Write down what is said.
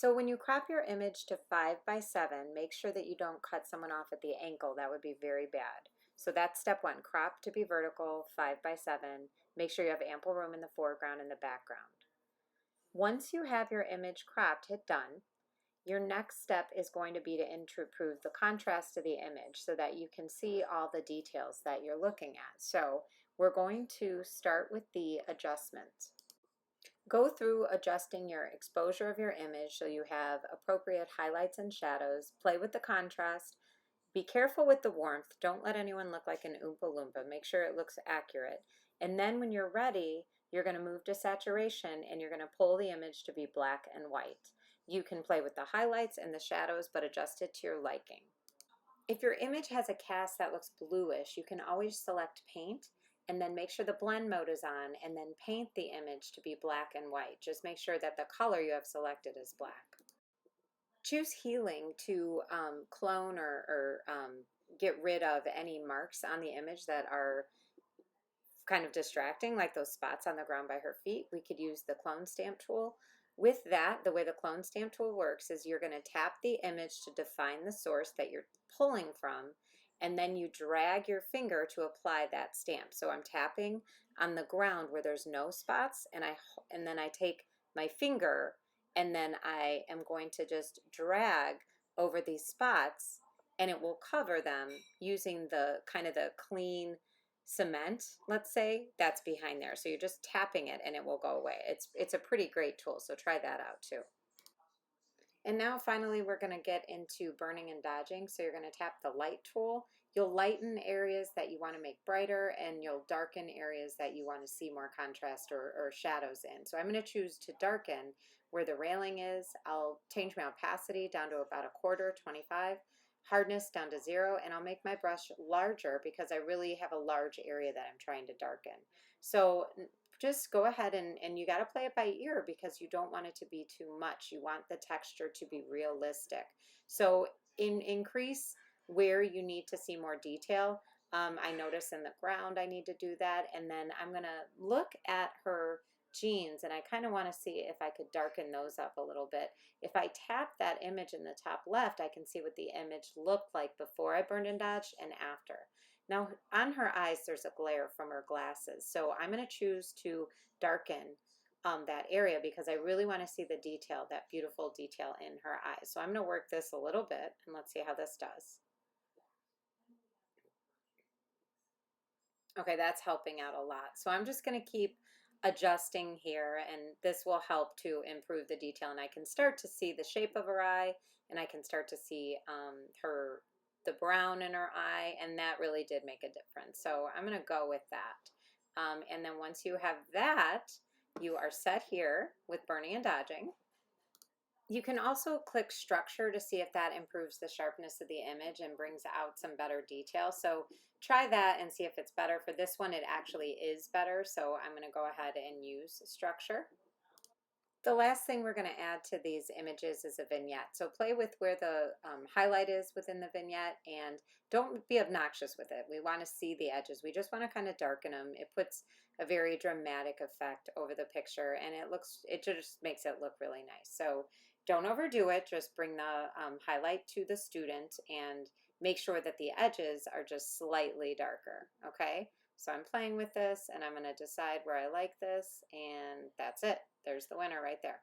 So when you crop your image to 5 by 7, make sure that you don't cut someone off at the ankle. That would be very bad. So that's step one, crop to be vertical, 5 by 7. Make sure you have ample room in the foreground and the background. Once you have your image cropped, hit done. Your next step is going to be to improve the contrast of the image so that you can see all the details that you're looking at. So we're going to start with the adjustments. Go through adjusting your exposure of your image so you have appropriate highlights and shadows. Play with the contrast. Be careful with the warmth. Don't let anyone look like an Oompa Loompa. Make sure it looks accurate. And then when you're ready, you're going to move to saturation and you're going to pull the image to be black and white. You can play with the highlights and the shadows, but adjust it to your liking. If your image has a cast that looks bluish, you can always select paint and then make sure the blend mode is on and then paint the image to be black and white. Just make sure that the color you have selected is black. Choose healing to clone or get rid of any marks on the image that are kind of distracting, like those spots on the ground by her feet. We could use the clone stamp tool. With that, the way the clone stamp tool works is you're going to tap the image to define the source that you're pulling from, and then you drag your finger to apply that stamp. So I'm tapping on the ground where there's no spots, and then I take my finger and then I am going to just drag over these spots, and it will cover them using the kind of the clean cement, let's say, that's behind there. So you're just tapping it and it will go away. It's a pretty great tool, so try that out too. And now finally we're going to get into burning and dodging. So you're going to tap the light tool. You'll lighten areas that you want to make brighter and you'll darken areas that you want to see more contrast or shadows in. So I'm going to choose to darken where the railing is. I'll change my opacity down to about a quarter, 25. Hardness down to 0, and I'll make my brush larger because I really have a large area that I'm trying to darken. So just go ahead and you got to play it by ear because you don't want it to be too much. You want the texture to be realistic. So increase where you need to see more detail. I notice in the ground I need to do that, and then I'm going to look at her jeans and I kind of want to see if I could darken those up a little bit. If I tap that image in the top left, I can see what the image looked like before I burned and dodged and after. Now on her eyes there's a glare from her glasses, so I'm going to choose to darken that area because I really want to see the detail, that beautiful detail in her eyes. So I'm going to work this a little bit and let's see how this does. Okay, that's helping out a lot. So I'm just going to keep adjusting here, and this will help to improve the detail, and I can start to see the shape of her eye, and I can start to see the brown in her eye, and that really did make a difference. So I'm going to go with that. And then once you have that, you are set here with burning and dodging. You can also click structure to see if that improves the sharpness of the image and brings out some better detail. So try that and see if it's better. For this one, it actually is better. So I'm going to go ahead and use structure. The last thing we're going to add to these images is a vignette. So play with where the highlight is within the vignette and don't be obnoxious with it. We want to see the edges. We just want to kind of darken them. It puts a very dramatic effect over the picture and it just makes it look really nice. So don't overdo it. Just bring the highlight to the student and make sure that the edges are just slightly darker. Okay? So I'm playing with this and I'm going to decide where I like this, and that's it. There's the winner right there.